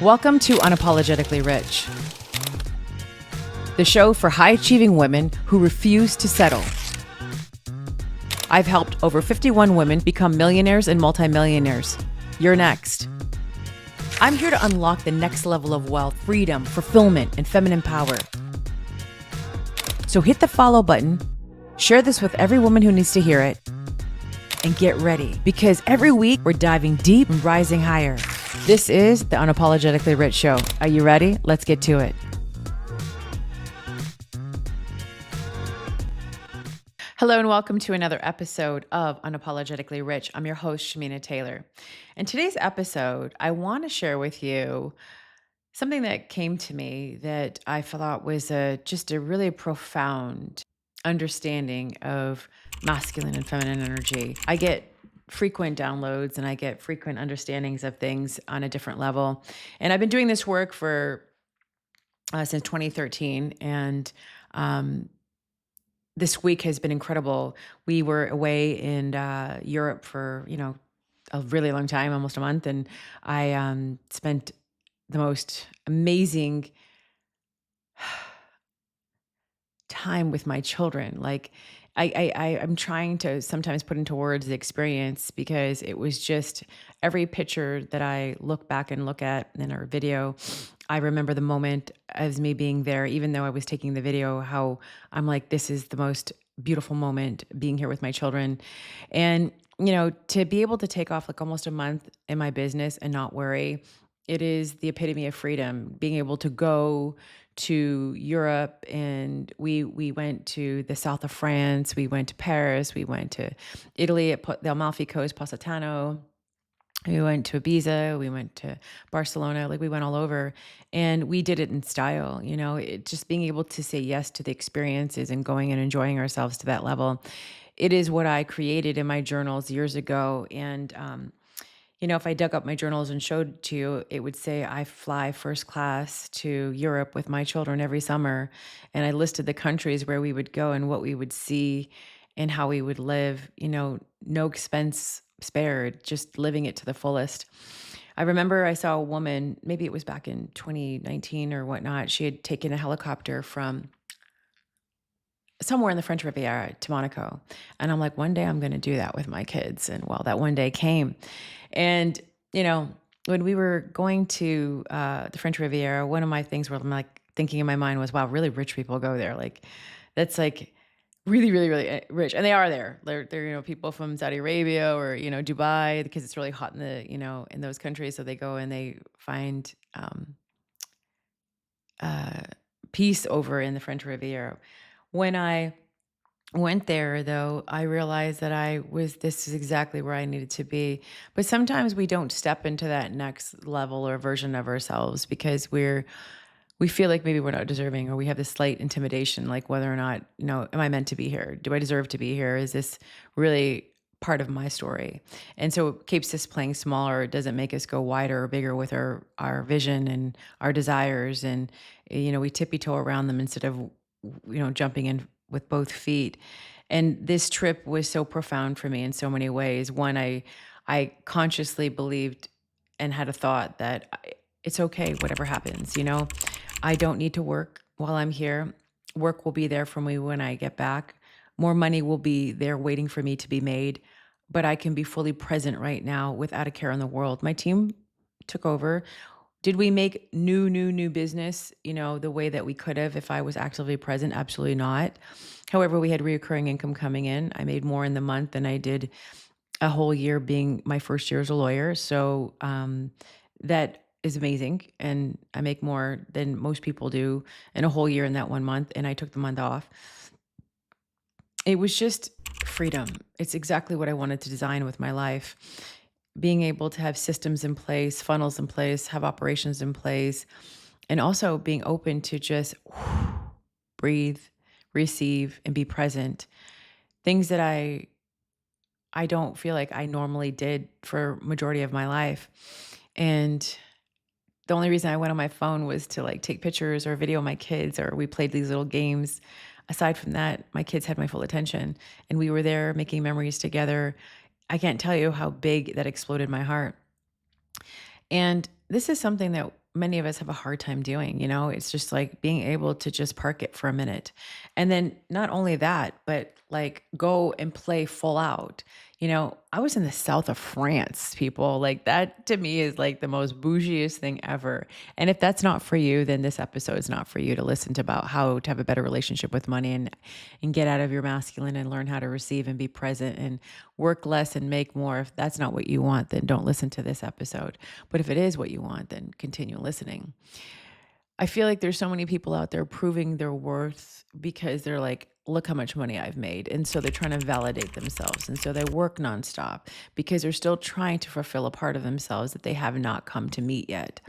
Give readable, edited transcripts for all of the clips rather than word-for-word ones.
Welcome to Unapologetically Rich, the show for high-achieving women who refuse to settle. I've helped over 51 women become millionaires and multimillionaires. You're next. I'm here to unlock the next level of wealth, freedom, fulfillment, and feminine power. So hit the follow button, share this with every woman who needs to hear it, and get ready, because every week we're diving deep and rising higher. This is the Unapologetically Rich Show. Are you ready? Let's get to it. Hello and welcome to another episode of Unapologetically Rich. I'm your host, Shamina Taylor. In today's episode, I want to share with you something that came to me that I thought was just a really profound understanding of masculine and feminine energy. I get frequent downloads and I get frequent understandings of things on a different level. And I've been doing this work for since 2013. And this week has been incredible. We were away in Europe for, a really long time, almost a month. And I spent the most amazing time with my children. Like I'm trying to sometimes put into words the experience, because it was just every picture that I look back and look at in our video, I remember the moment as me being there, even though I was taking the video, how I'm like, this is the most beautiful moment being here with my children. And, to be able to take off like almost a month in my business and not worry, it is the epitome of freedom, being able to go to Europe. And we went to the south of France, we went to Paris, we went to Italy at the Amalfi Coast, Positano, we went to Ibiza, we went to Barcelona, like we went all over, and we did it in style, just being able to say yes to the experiences and going and enjoying ourselves to that level. It is what I created in my journals years ago. And, if I dug up my journals and showed it to you, it would say I fly first class to Europe with my children every summer. And I listed the countries where we would go and what we would see and how we would live, no expense spared, just living it to the fullest. I remember I saw a woman, maybe it was back in 2019 or whatnot. She had taken a helicopter from somewhere in the French Riviera to Monaco. And I'm like, one day I'm going to do that with my kids. And well, that one day came. And, when we were going to the French Riviera, one of my things where I'm like thinking in my mind was, wow, really rich people go there. Like, that's like really, really, really rich. And they are there. They're people from Saudi Arabia or, Dubai, because it's really hot in the, in those countries. So they go and they find peace over in the French Riviera. When I went there, though, I realized that this is exactly where I needed to be. But sometimes we don't step into that next level or version of ourselves because we feel like maybe we're not deserving, or we have this slight intimidation, like whether or not, am I meant to be here? Do I deserve to be here? Is this really part of my story? And so it keeps us playing smaller. It doesn't make us go wider or bigger with our vision and our desires. And, we tippy-toe around them instead of, jumping in with both feet. And this trip was so profound for me in so many ways. One, I consciously believed and had a thought that it's okay, whatever happens, I don't need to work while I'm here. Work will be there for me when I get back. More money will be there waiting for me to be made, but I can be fully present right now without a care in the world. My team took over. Did we make new business, the way that we could have if I was actively present? Absolutely not. However, we had recurring income coming in. I made more in the month than I did a whole year being my first year as a lawyer. So that is amazing. And I make more than most people do in a whole year in that 1 month. And I took the month off. It was just freedom. It's exactly what I wanted to design with my life. Being able to have systems in place, funnels in place, have operations in place, and also being open to just breathe, receive, and be present. Things that I don't feel like I normally did for majority of my life. And the only reason I went on my phone was to like take pictures or video my kids, or we played these little games. Aside from that, my kids had my full attention, and we were there making memories together. I can't tell you how big that exploded my heart. And this is something that many of us have a hard time doing, it's just like being able to just park it for a minute. And then not only that, but like go and play full out. I was in the south of France, people. Like that to me is like the most bougiest thing ever. And if that's not for you, then this episode is not for you to listen to about how to have a better relationship with money and get out of your masculine and learn how to receive and be present and work less and make more. If that's not what you want, then don't listen to this episode. But if it is what you want, then continue listening. I feel like there's so many people out there proving their worth because they're like, look how much money I've made. And so they're trying to validate themselves. And so they work nonstop because they're still trying to fulfill a part of themselves that they have not come to meet yet.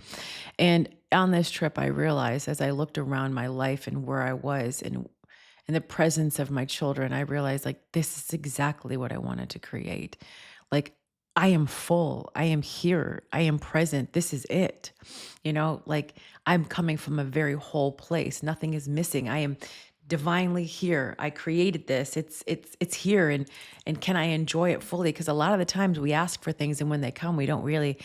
And on this trip, I realized as I looked around my life and where I was and in the presence of my children, I realized like this is exactly what I wanted to create. Like I am full. I am here. I am present. This is it. Like I'm coming from a very whole place. Nothing is missing. I am divinely here. I created this. It's here and can I enjoy it fully? Because a lot of the times we ask for things and when they come, we don't really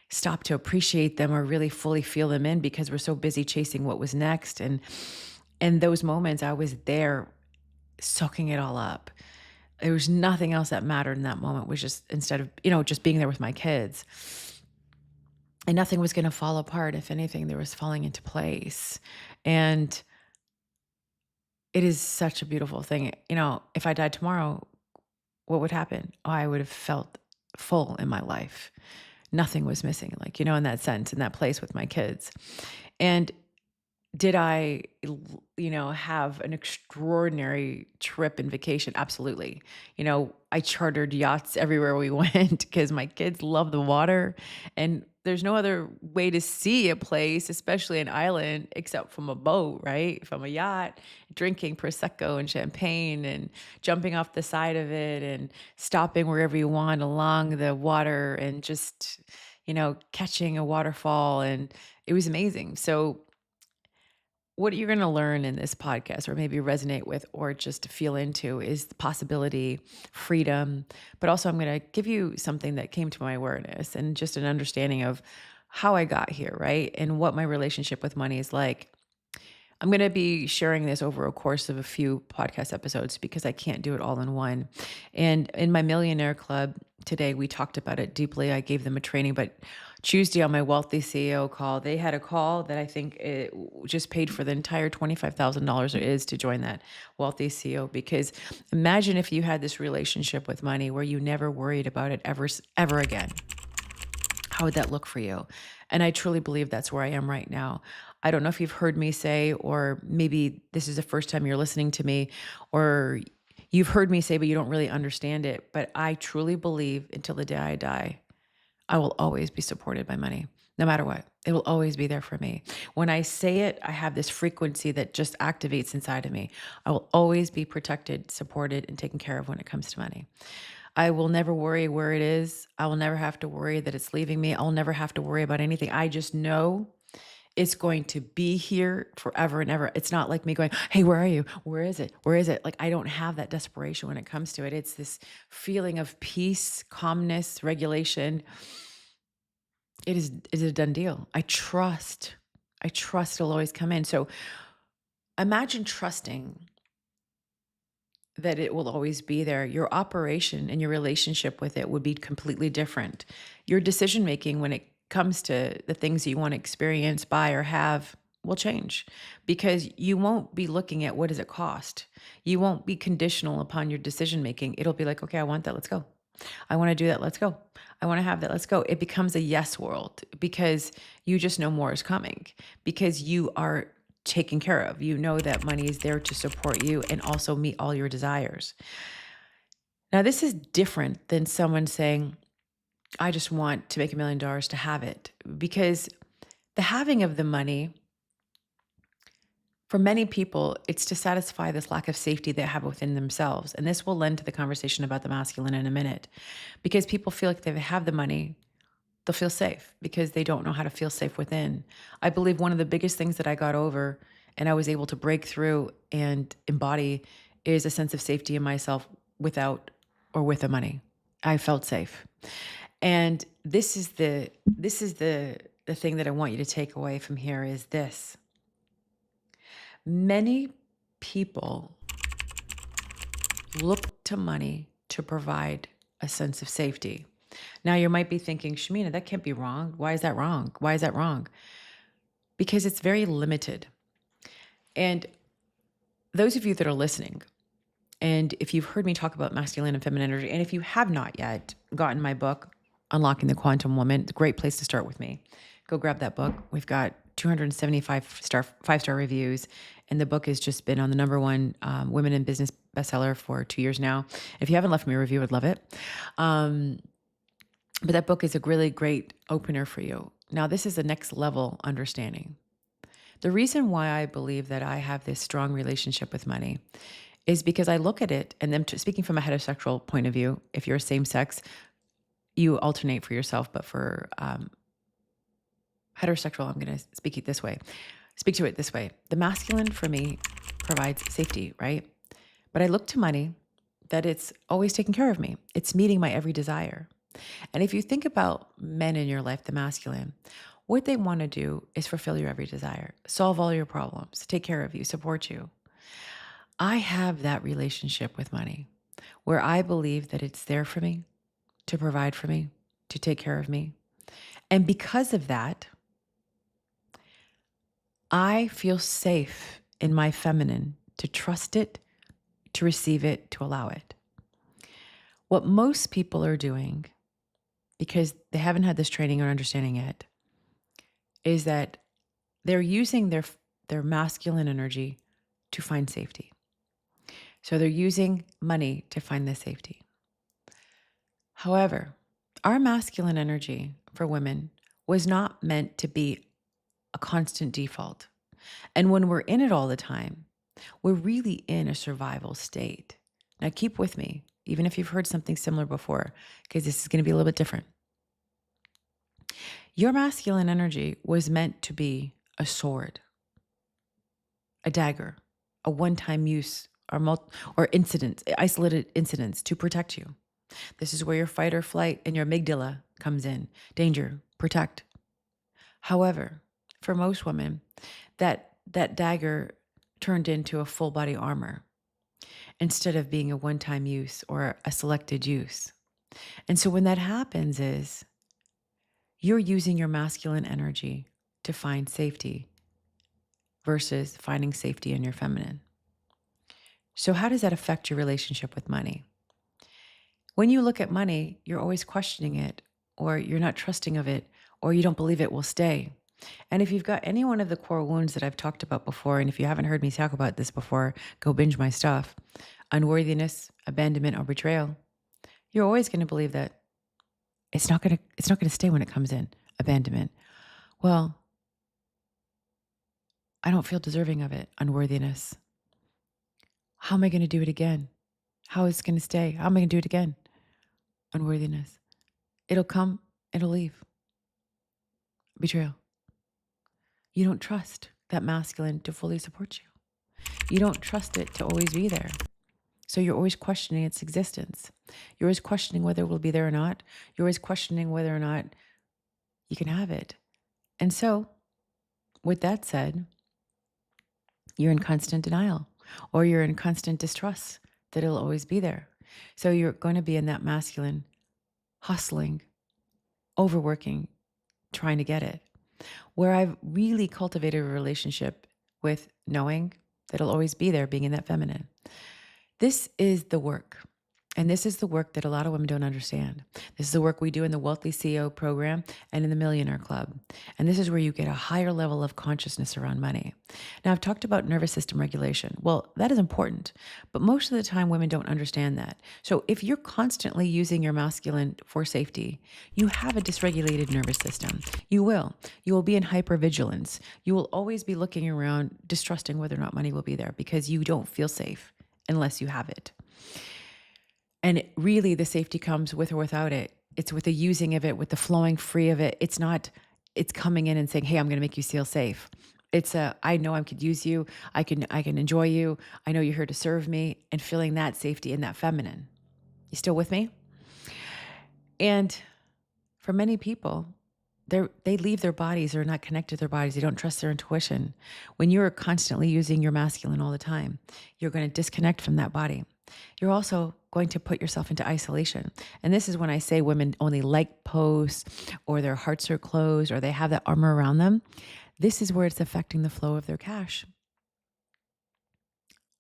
stop to appreciate them or really fully feel them in because we're so busy chasing what was next. And those moments I was there soaking it all up. There was nothing else that mattered in that moment, was just instead of, just being there with my kids. And nothing was going to fall apart. If anything, there was falling into place. And it is such a beautiful thing. If I died tomorrow, what would happen? Oh, I would have felt full in my life. Nothing was missing, like, in that sense, in that place with my kids. And did I, have an extraordinary trip and vacation? Absolutely. I chartered yachts everywhere we went because my kids love the water. And there's no other way to see a place, especially an island, except from a boat, right? From a yacht, drinking Prosecco and champagne and jumping off the side of it and stopping wherever you want along the water and just, catching a waterfall. And it was amazing. So, what you're going to learn in this podcast or maybe resonate with or just feel into is the possibility, freedom, but also I'm going to give you something that came to my awareness and just an understanding of how I got here, right? And what my relationship with money is like. I'm going to be sharing this over a course of a few podcast episodes because I can't do it all in one. And in my Millionaire Club today, we talked about it deeply. I gave them a training, but Tuesday on my Wealthy CEO call, they had a call that I think it just paid for the entire $25,000 it is to join that Wealthy CEO. Because imagine if you had this relationship with money where you never worried about it ever again. How would that look for you? And I truly believe that's where I am right now. I don't know if you've heard me say, or maybe this is the first time you're listening to me, or you've heard me say, but you don't really understand it. But I truly believe until the day I die, I will always be supported by money, no matter what. It will always be there for me. When I say it, I have this frequency that just activates inside of me. I will always be protected, supported, and taken care of when it comes to money. I will never worry where it is. I will never have to worry that it's leaving me. I'll never have to worry about anything. I just know it's going to be here forever and ever. It's not like me going, hey, where are you? Where is it? Where is it? Like, I don't have that desperation when it comes to it. It's this feeling of peace, calmness, regulation. It is a done deal. I trust it'll always come in. So imagine trusting that it will always be there. Your operation and your relationship with it would be completely different. Your decision making when it comes to the things you want to experience, buy, or have will change because you won't be looking at what does it cost. You won't be conditional upon your decision making. It'll be like, okay, I want that. Let's go. I want to do that. Let's go. I want to have that. Let's go. It becomes a yes world because you just know more is coming because you are taken care of. You know that money is there to support you and also meet all your desires. Now, this is different than someone saying, I just want to make $1 million to have it, because the having of the money, for many people, it's to satisfy this lack of safety they have within themselves. And this will lend to the conversation about the masculine in a minute, because people feel like if they have the money, they'll feel safe because they don't know how to feel safe within. I believe one of the biggest things that I got over and I was able to break through and embody is a sense of safety in myself without or with the money. I felt safe. And this is the the thing that I want you to take away from here is this. Many people look to money to provide a sense of safety. Now, you might be thinking, Shamina, that can't be wrong. Why is that wrong? Why is that wrong? Because it's very limited. And those of you that are listening, and if you've heard me talk about masculine and feminine energy, and if you have not yet gotten my book, Unlocking the Quantum Woman, it's a great place to start with me. Go grab that book. We've got 275 five-star reviews, and the book has just been on the #1 women in business bestseller for 2 years now. If you haven't left me a review, I'd love it. But that book is a really great opener for you. Now, this is the next level understanding. The reason why I believe that I have this strong relationship with money is because I look at it, and then speaking from a heterosexual point of view, if you're same sex, you alternate for yourself, but for heterosexual, I'm going to speak to it this way. The masculine for me provides safety, right? But I look to money that it's always taking care of me. It's meeting my every desire. And if you think about men in your life, the masculine, what they want to do is fulfill your every desire, solve all your problems, take care of you, support you. I have that relationship with money where I believe that it's there for me, to provide for me, to take care of me. And because of that, I feel safe in my feminine to trust it, to receive it, to allow it. What most people are doing, because they haven't had this training or understanding yet, is that they're using their masculine energy to find safety. So they're using money to find the safety. However, our masculine energy for women was not meant to be a constant default. And when we're in it all the time, we're really in a survival state. Now, keep with me, even if you've heard something similar before, because this is going to be a little bit different. Your masculine energy was meant to be a sword, a dagger, a one-time use, or incidents, isolated incidents to protect you. This is where your fight or flight and your amygdala comes in. Danger, protect. However, for most women, that dagger turned into a full body armor instead of being a one-time use or a selected use. And so when that happens is you're using your masculine energy to find safety versus finding safety in your feminine. So how does that affect your relationship with money? When you look at money, you're always questioning it, or you're not trusting of it, or you don't believe it will stay. And if you've got any one of the core wounds that I've talked about before, and if you haven't heard me talk about this before, go binge my stuff, unworthiness, abandonment, or betrayal, you're always going to believe that it's not going to stay when it comes in. Abandonment. Well, I don't feel deserving of it. Unworthiness. How am I going to do it again? How is it going to stay? How am I going to do it again? Unworthiness. It'll come, it'll leave. Betrayal. You don't trust that masculine to fully support you. You don't trust it to always be there. So you're always questioning its existence. You're always questioning whether it will be there or not. You're always questioning whether or not you can have it. And so, with that said, you're in constant denial, or you're in constant distrust that it'll always be there. So you're going to be in that masculine hustling, overworking, trying to get it. Where I've really cultivated a relationship with knowing that it'll always be there, being in that feminine. This is the work. And this is the work that a lot of women don't understand. This is the work we do in the Wealthy CEO program and in the Millionaire Club. And this is where you get a higher level of consciousness around money. Now, I've talked about nervous system regulation. Well, that is important, but most of the time women don't understand that. So if you're constantly using your masculine for safety, you have a dysregulated nervous system. You will. You will be in hypervigilance. You will always be looking around, distrusting whether or not money will be there because you don't feel safe unless you have it. And really, the safety comes with or without it. It's with the using of it, with the flowing free of it. It's coming in and saying, hey, I'm going to make you feel safe. I know I could use you. I can enjoy you. I know you're here to serve me, and feeling that safety in that feminine. You still with me? And for many people, they leave their bodies. They're not connected to their bodies. They don't trust their intuition. When you're constantly using your masculine all the time, you're going to disconnect from that body. You're also going to put yourself into isolation. And this is when I say women only like posts, or their hearts are closed, or they have that armor around them. This is where it's affecting the flow of their cash,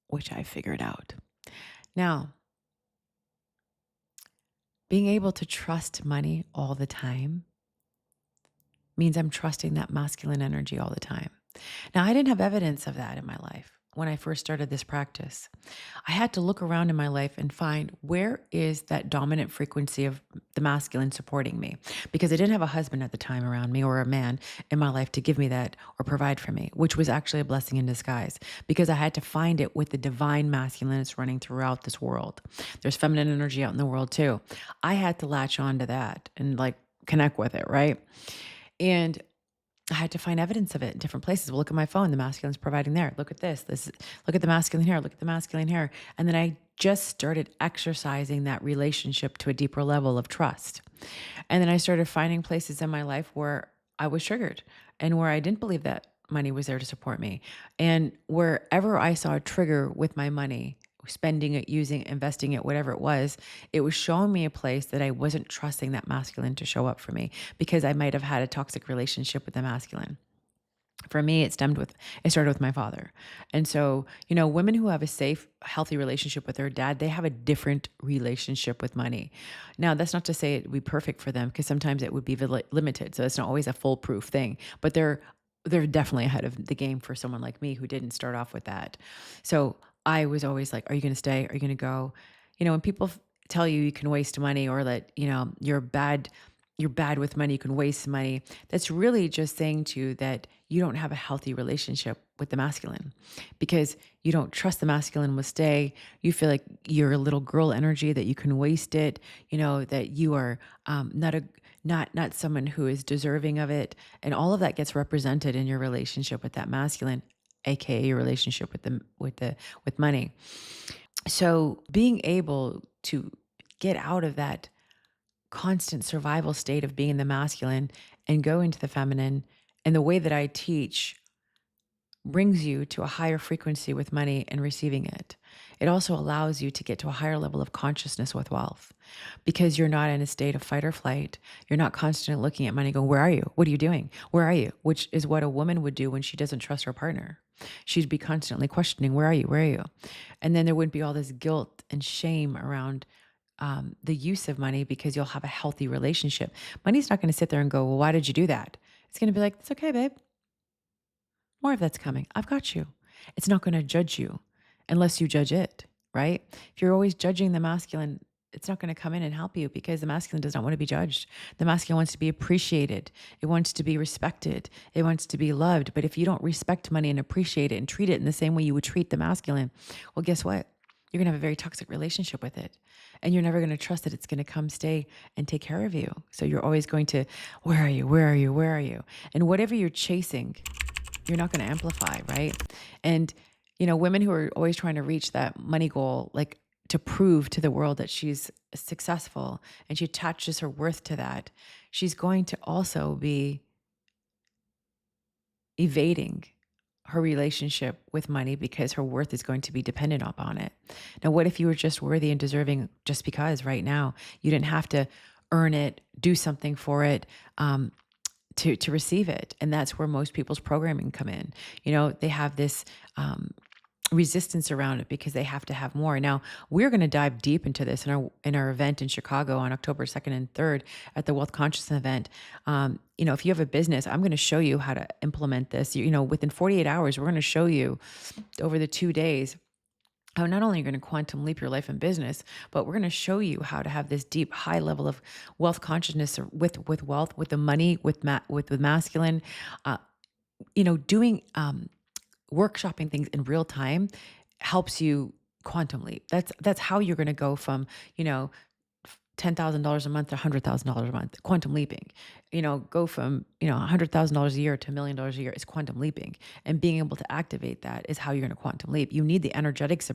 which I figured out. Now, being able to trust money all the time means I'm trusting that masculine energy all the time. Now, I didn't have evidence of that in my life when I first started this practice. I had to look around in my life and find, where is that dominant frequency of the masculine supporting me? Because I didn't have a husband at the time around me, or a man in my life to give me that or provide for me, which was actually a blessing in disguise, because I had to find it with the divine masculine that's running throughout this world. There's feminine energy out in the world too. I had to latch on to that and like connect with it, right? And I had to find evidence of it in different places. Well, look at my phone. The masculine's providing there. Look at this. Look at the masculine here. Look at the masculine here. And then I just started exercising that relationship to a deeper level of trust. And then I started finding places in my life where I was triggered, and where I didn't believe that money was there to support me. And wherever I saw a trigger with my money, spending it, using it, investing it, whatever it was showing me a place that I wasn't trusting that masculine to show up for me, because I might have had a toxic relationship with the masculine. For me, it started with my father. And so, women who have a safe, healthy relationship with their dad, they have a different relationship with money. Now, that's not to say it would be perfect for them, because sometimes it would be limited. So it's not always a foolproof thing, but they're definitely ahead of the game for someone like me who didn't start off with that. So I was always like, are you going to stay? Are you going to go? When people tell you you can waste money, or that, you're bad with money, you can waste money, that's really just saying to you that you don't have a healthy relationship with the masculine, because you don't trust the masculine will stay. You feel like you're a little girl energy, that you can waste it, that you are not someone who is deserving of it. And all of that gets represented in your relationship with that masculine, aka your relationship with money. So being able to get out of that constant survival state of being in the masculine and go into the feminine, and the way that I teach brings you to a higher frequency with money and receiving it. It also allows you to get to a higher level of consciousness with wealth, because you're not in a state of fight or flight. You're not constantly looking at money going, where are you? What are you doing? Where are you? Which is what a woman would do when she doesn't trust her partner. She'd be constantly questioning, where are you? Where are you? And then there would be all this guilt and shame around the use of money, because you'll have a healthy relationship. Money's not going to sit there and go, well, why did you do that? It's going to be like, it's okay, babe. More of that's coming. I've got you. It's not going to judge you unless you judge it, right? If you're always judging the masculine, it's not going to come in and help you, because the masculine does not want to be judged. The masculine wants to be appreciated. It wants to be respected. It wants to be loved. But if you don't respect money and appreciate it and treat it in the same way you would treat the masculine, well, guess what? You're going to have a very toxic relationship with it. And you're never going to trust that it's going to come stay and take care of you. So you're always going to, where are you? Where are you? Where are you? And whatever you're chasing, you're not going to amplify, right? And, women who are always trying to reach that money goal, like to prove to the world that she's successful and she attaches her worth to that, she's going to also be evading her relationship with money, because her worth is going to be dependent upon it. Now, what if you were just worthy and deserving just because right now you didn't have to earn it, do something for it, to receive it? And that's where most people's programming come in. They have this resistance around it because they have to have more. Now, we're going to dive deep into this in our event in Chicago on October 2nd and 3rd at the Wealth Consciousness event. If you have a business, I'm going to show you how to implement this. Within 48 hours, we're going to show you over the 2 days how not only are you going to quantum leap your life and business, but we're going to show you how to have this deep, high level of wealth consciousness with wealth, with the money, with the masculine, doing workshopping things in real time helps you quantum leap. That's how you're going to go from, $10,000 a month to $100,000 a month, quantum leaping. go from, $100,000 a year to $1 million a year is quantum leaping. And being able to activate that is how you're going to quantum leap. You need the energetics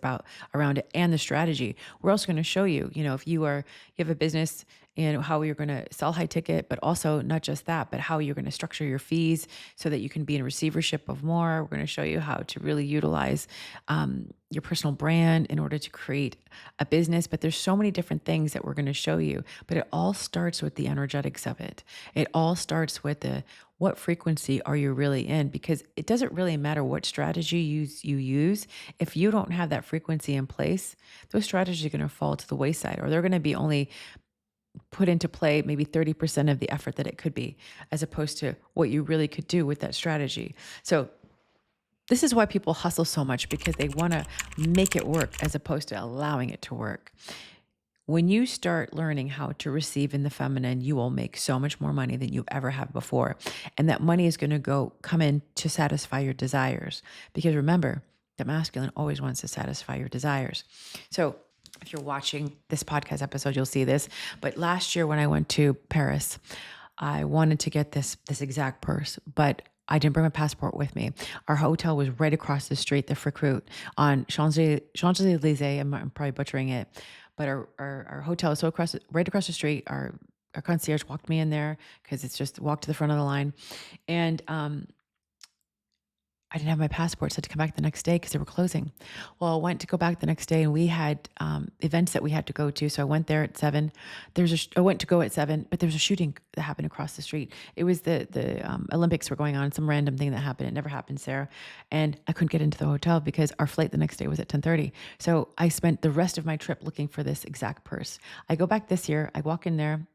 around it and the strategy. We're also going to show you, if you have a business, and how you're going to sell high ticket, but also not just that, but how you're going to structure your fees so that you can be in receivership of more. We're going to show you how to really utilize your personal brand in order to create a business. But there's so many different things that we're going to show you, but it all starts with the energetics of it. It all starts with what frequency are you really in? Because it doesn't really matter what strategy you use. If you don't have that frequency in place, those strategies are going to fall to the wayside, or they're going to be only put into play maybe 30% of the effort that it could be, as opposed to what you really could do with that strategy. So this is why people hustle so much, because they want to make it work as opposed to allowing it to work. When you start learning how to receive in the feminine, you will make so much more money than you ever have before. And that money is going to come in to satisfy your desires. Because remember, the masculine always wants to satisfy your desires. So if you're watching this podcast episode, you'll see this. But last year when I went to Paris, I wanted to get this exact purse, but I didn't bring my passport with me. Our hotel was right across the street, the Frick Route on Champs-Elysees. I'm probably butchering it, but our hotel was right across the street. Our concierge walked me in there because it's just walk to the front of the line. And I didn't have my passport, so I had to come back the next day because they were closing. Well, I went to go back the next day, and we had events that we had to go to. So I went there at 7. I went to go at 7, but there was a shooting that happened across the street. It was the Olympics were going on, some random thing that happened. It never happened, Sarah. And I couldn't get into the hotel because our flight the next day was at 10:30. So I spent the rest of my trip looking for this exact purse. I go back this year. I walk in there.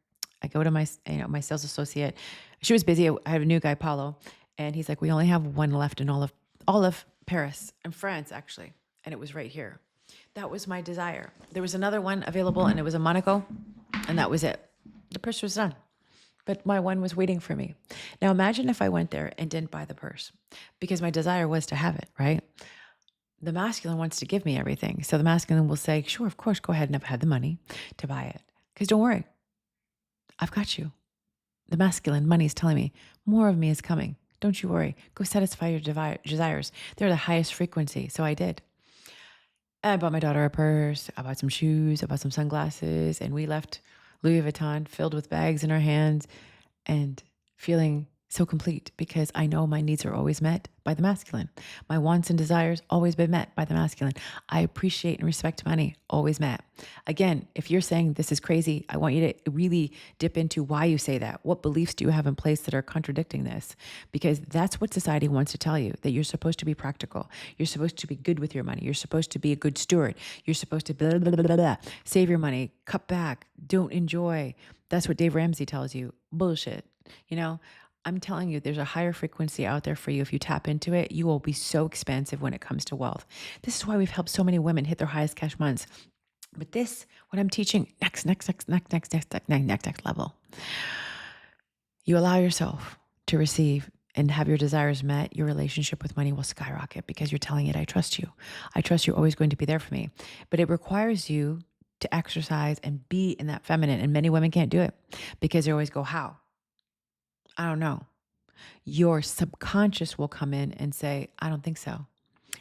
I go to my sales associate. She was busy. I have a new guy, Paulo. And he's like, we only have one left in all of Paris and France, actually. And it was right here. That was my desire. There was another one available, and it was in Monaco, and that was it. The purse was done. But my one was waiting for me. Now imagine if I went there and didn't buy the purse, because my desire was to have it, right? The masculine wants to give me everything. So the masculine will say, sure, of course, go ahead, and I've had the money to buy it. Because don't worry, I've got you. The masculine money is telling me more of me is coming. Don't you worry. Go satisfy your desires. They're the highest frequency. So I did. I bought my daughter a purse. I bought some shoes. I bought some sunglasses. And we left Louis Vuitton filled with bags in our hands and feeling so complete, because I know my needs are always met by the masculine. My wants and desires always been met by the masculine. I appreciate and respect money, always met. Again, if you're saying this is crazy, I want you to really dip into why you say that. What beliefs do you have in place that are contradicting this? Because that's what society wants to tell you, that you're supposed to be practical. You're supposed to be good with your money. You're supposed to be a good steward. You're supposed to blah, blah, blah, blah, blah. Save your money, cut back, don't enjoy. That's what Dave Ramsey tells you. Bullshit. I'm telling you, there's a higher frequency out there for you. If you tap into it, you will be so expansive when it comes to wealth. This is why we've helped so many women hit their highest cash months. But what I'm teaching, next level. You allow yourself to receive and have your desires met, your relationship with money will skyrocket, because you're telling it, I trust you. I trust you're always going to be there for me. But it requires you to exercise and be in that feminine. And many women can't do it because they always go, how? I don't know. Your subconscious will come in and say, I don't think so.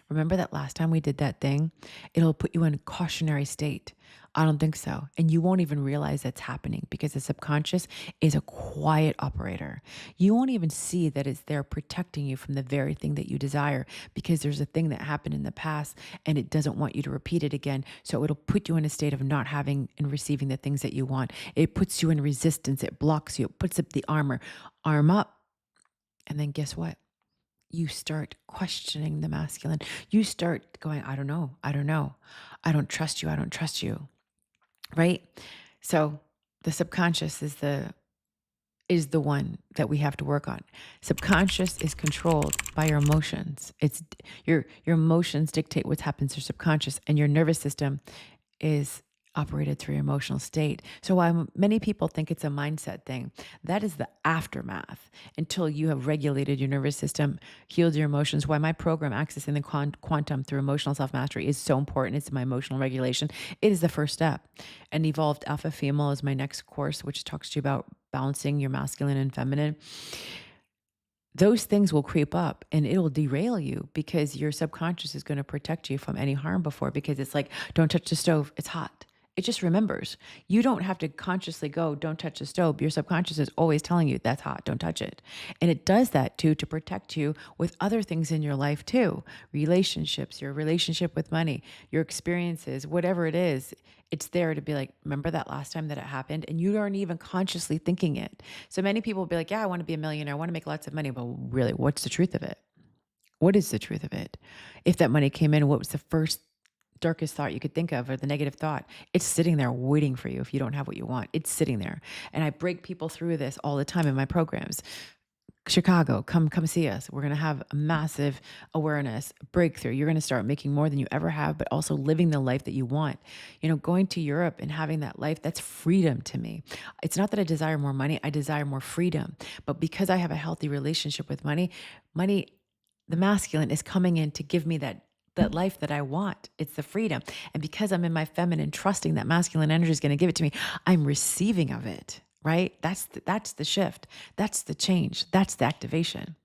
Remember that last time we did that thing? It'll put you in a cautionary state. I don't think so. And you won't even realize that's happening, because the subconscious is a quiet operator. You won't even see that it's there protecting you from the very thing that you desire, because there's a thing that happened in the past and it doesn't want you to repeat it again. So it'll put you in a state of not having and receiving the things that you want. It puts you in resistance. It blocks you. It puts up the arm up. And then guess what? You start questioning the masculine. You start going, I don't know. I don't trust you. I don't trust you. Right? So the subconscious is the one that we have to work on. Subconscious is controlled by your emotions. It's your emotions dictate what happens to your subconscious, and your nervous system is operated through your emotional state. So while many people think it's a mindset thing, that is the aftermath until you have regulated your nervous system, healed your emotions. Why my program, Accessing the Quantum through Emotional Self-Mastery, is so important. It's my emotional regulation. It is the first step. And Evolved Alpha Female is my next course, which talks to you about balancing your masculine and feminine. Those things will creep up and it'll derail you because your subconscious is going to protect you from any harm before, because it's like, don't touch the stove, it's hot. It just remembers. You don't have to consciously go, don't touch the stove. Your subconscious is always telling you that's hot, don't touch it. And it does that too to protect you with other things in your life too. Relationships, your relationship with money, your experiences, whatever it is, it's there to be like, remember that last time that it happened? And you aren't even consciously thinking it. So many people will be like, yeah, I want to be a millionaire. I want to make lots of money. But really, what's the truth of it? What is the truth of it? If that money came in, what was the first darkest thought you could think of, or the negative thought? It's sitting there waiting for you if you don't have what you want. It's sitting there. And I break people through this all the time in my programs. Chicago, come see us. We're going to have a massive awareness breakthrough. You're going to start making more than you ever have, but also living the life that you want. You know, going to Europe and having that life, that's freedom to me. It's not that I desire more money, I desire more freedom. But because I have a healthy relationship with money, the masculine is coming in to give me that life that I want. It's the freedom. And because I'm in my feminine, trusting that masculine energy is going to give it to me, I'm receiving of it, right? That's the shift. That's the change. That's the activation.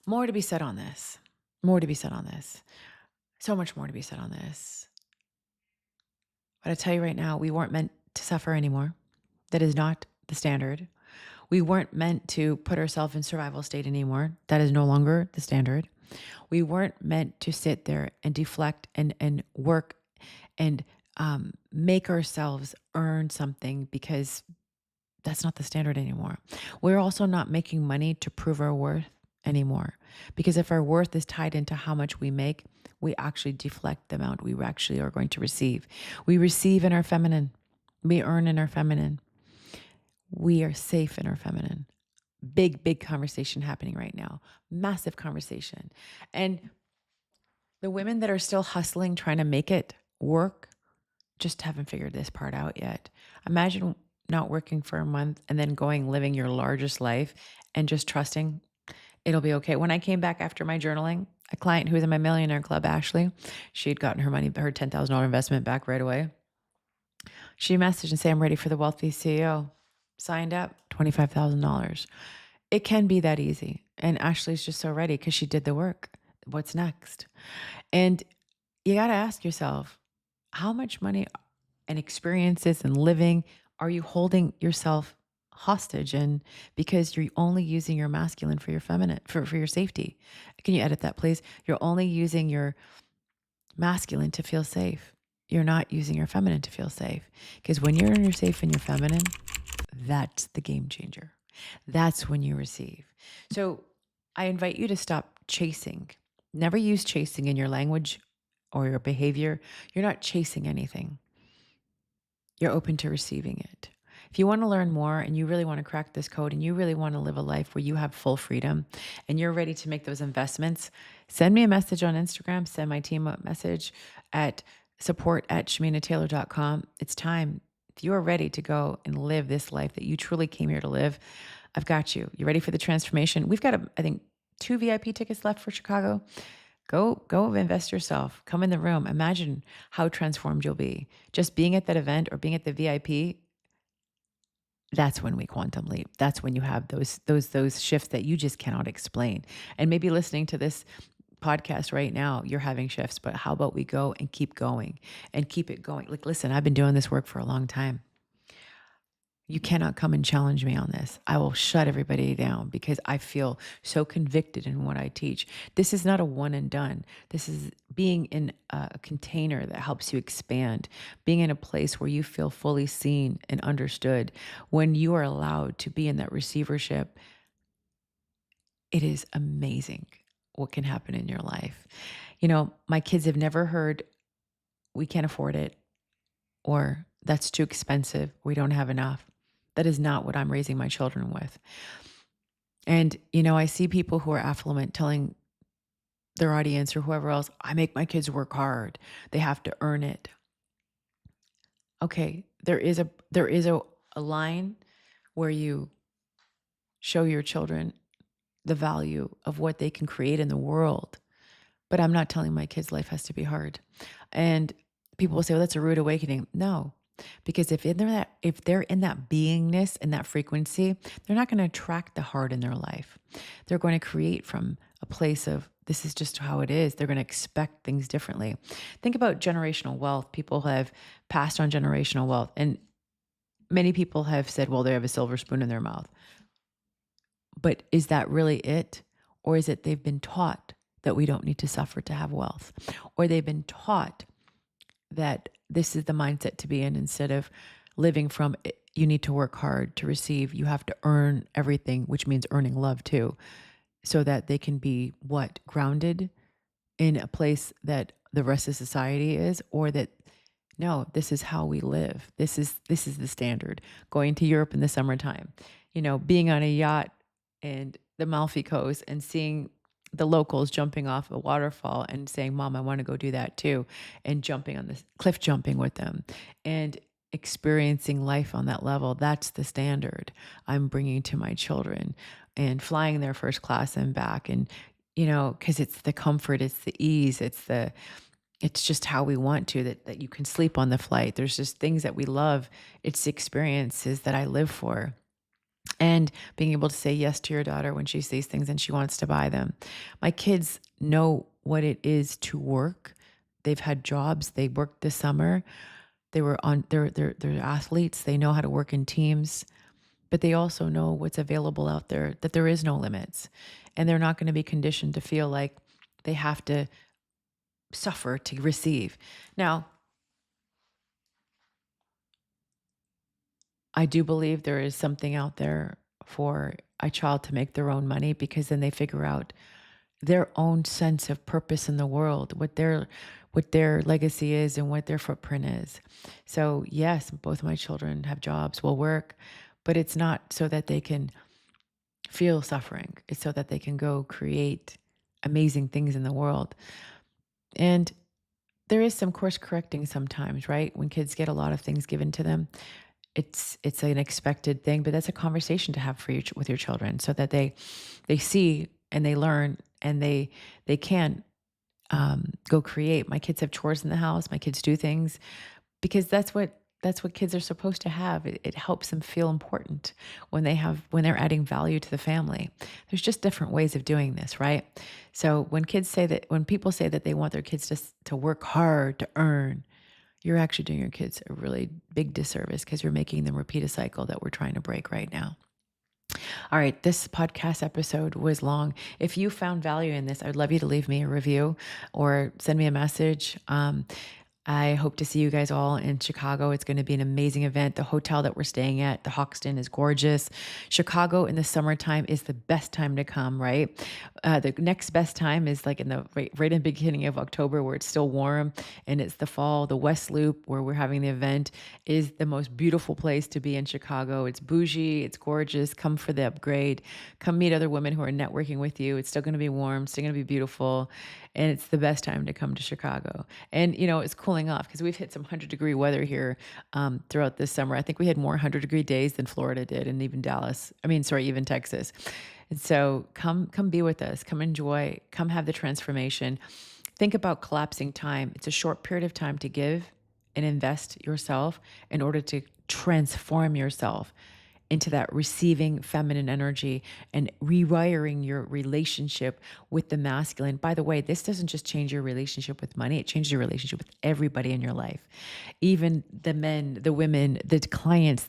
More to be said on this. More to be said on this. So much more to be said on this. But I tell you right now, we weren't meant to suffer anymore. That is not the standard. We weren't meant to put ourselves in survival state anymore. That is no longer the standard. We weren't meant to sit there and deflect and work and make ourselves earn something, because that's not the standard anymore. We're also not making money to prove our worth anymore, because if our worth is tied into how much we make, we actually deflect the amount we actually are going to receive. We receive in our feminine. We earn in our feminine. We are safe in our feminine. Big conversation happening right now. Massive conversation. And the women that are still hustling, trying to make it work, just haven't figured this part out yet. Imagine not working for a month and then living your largest life and just trusting it'll be okay. When I came back after my journaling, a client who was in my millionaire club, Ashley, she had gotten her $10,000 investment back right away. She messaged and said, I'm ready for the Wealthy CEO. Signed up, $25,000. It can be that easy. And Ashley's just so ready because she did the work. What's next? And you got to ask yourself, how much money and experiences and living are you holding yourself hostage in because you're only using your masculine for your feminine, for your safety? Can you edit that, please? You're only using your masculine to feel safe. You're not using your feminine to feel safe. Because when you're safe in your feminine, that's the game changer. That's when you receive. So I invite you to stop chasing. Never use chasing in your language or your behavior. You're not chasing anything. You're open to receiving it. If you want to learn more and you really want to crack this code and you really want to live a life where you have full freedom and you're ready to make those investments, send me a message on Instagram, send my team a message at support@shaminataylor.com. It's time. If you are ready to go and live this life that you truly came here to live, I've got you. You ready for the transformation? We've got, I think, 2 VIP tickets left for Chicago. Go invest yourself. Come in the room. Imagine how transformed you'll be. Just being at that event or being at the VIP, that's when we quantum leap. That's when you have those shifts that you just cannot explain. And maybe listening to this podcast right now, you're having shifts, but how about we go and keep going and keep it going? Like, listen, I've been doing this work for a long time. You cannot come and challenge me on this. I will shut everybody down because I feel so convicted in what I teach. This is not a one and done. This is being in a container that helps you expand, being in a place where you feel fully seen and understood. When you are allowed to be in that receivership, it is amazing what can happen in your life. You know, my kids have never heard, we can't afford it, or that's too expensive, we don't have enough. That is not what I'm raising my children with. And, you know, I see people who are affluent telling their audience or whoever else, I make my kids work hard. They have to earn it. Okay, there is a line where you show your children the value of what they can create in the world. But I'm not telling my kids life has to be hard. And people will say, well, that's a rude awakening. No, because if they're in that beingness and that frequency, they're not going to attract the hard in their life. They're going to create from a place of this is just how it is. They're going to expect things differently. Think about generational wealth. People have passed on generational wealth, and many people have said, well, they have a silver spoon in their mouth. But is that really it? Or is it they've been taught that we don't need to suffer to have wealth? Or they've been taught that this is the mindset to be in instead of living from you need to work hard to receive, you have to earn everything, which means earning love too, so that they can be what? Grounded in a place that the rest of society is, or that no, this is how we live. This is the standard. Going to Europe in the summertime, being on a yacht and the Amalfi Coast and seeing the locals jumping off a waterfall and saying, "Mom, I want to go do that too," and jumping on this cliff jumping with them and experiencing life on that level. That's the standard I'm bringing to my children, and flying their first class and back, and because it's the comfort, it's the ease, it's just how we want to, that you can sleep on the flight. There's just things that we love. It's the experiences that I live for. And being able to say yes to your daughter when she sees things and she wants to buy them. My kids know what it is to work. They've had jobs. They worked this summer. They're athletes. They know how to work in teams, but they also know what's available out there, that there is no limits. And they're not going to be conditioned to feel like they have to suffer to receive. Now, I do believe there is something out there for a child to make their own money, because then they figure out their own sense of purpose in the world, what their legacy is and what their footprint is. So, yes, both of my children have jobs, will work, but it's not so that they can feel suffering. It's so that they can go create amazing things in the world. And there is some course correcting sometimes, right? When kids get a lot of things given to them, it's an expected thing, but that's a conversation to have for with your children, so that they see and they learn, and they can go create. My kids have chores in the house. My kids do things because that's what kids are supposed to have. It helps them feel important when they're adding value to the family. There's just different ways of doing this, right? So when people say that they want their kids to work hard to earn, you're actually doing your kids a really big disservice, because you're making them repeat a cycle that we're trying to break right now. All right, this podcast episode was long. If you found value in this, I'd love you to leave me a review or send me a message. I hope to see you guys all in Chicago. It's going to be an amazing event. The hotel that we're staying at, the Hoxton, is gorgeous. Chicago in the summertime is the best time to come, right? The next best time is like in the right in the beginning of October, where it's still warm, and it's the fall. The West Loop, where we're having the event, is the most beautiful place to be in Chicago. It's bougie, it's gorgeous. Come for the upgrade. Come meet other women who are networking with you. It's still going to be warm, still going to be beautiful, and it's the best time to come to Chicago. And it's cooling off, because we've hit some 100-degree weather here throughout this summer. I think we had more 100-degree days than Florida did, and even even Texas. And so come be with us. Come enjoy. Come have the transformation. Think about collapsing time. It's a short period of time to give and invest yourself in order to transform yourself into that receiving feminine energy and rewiring your relationship with the masculine. By the way, this doesn't just change your relationship with money, it changes your relationship with everybody in your life. Even the men, the women, the clients.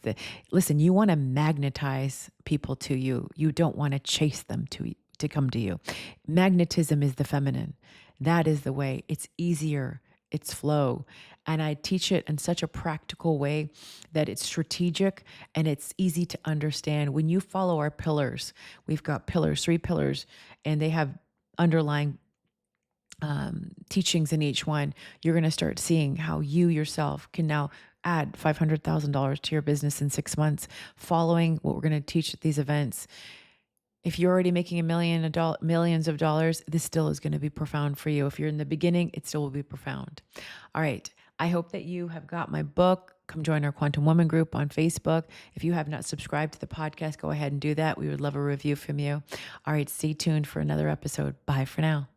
Listen, you want to magnetize people to you. You don't want to chase them to come to you. Magnetism is the feminine. That is the way. It's easier. It's flow. And I teach it in such a practical way that it's strategic and it's easy to understand. When you follow our pillars, we've got pillars, 3 pillars, and they have underlying teachings in each one. You're going to start seeing how you yourself can now add $500,000 to your business in 6 months, following what we're going to teach at these events. If you're already making millions of dollars, this still is going to be profound for you. If you're in the beginning, it still will be profound. All right. I hope that you have got my book. Come join our Quantum Woman group on Facebook. If you have not subscribed to the podcast, go ahead and do that. We would love a review from you. All right, stay tuned for another episode. Bye for now.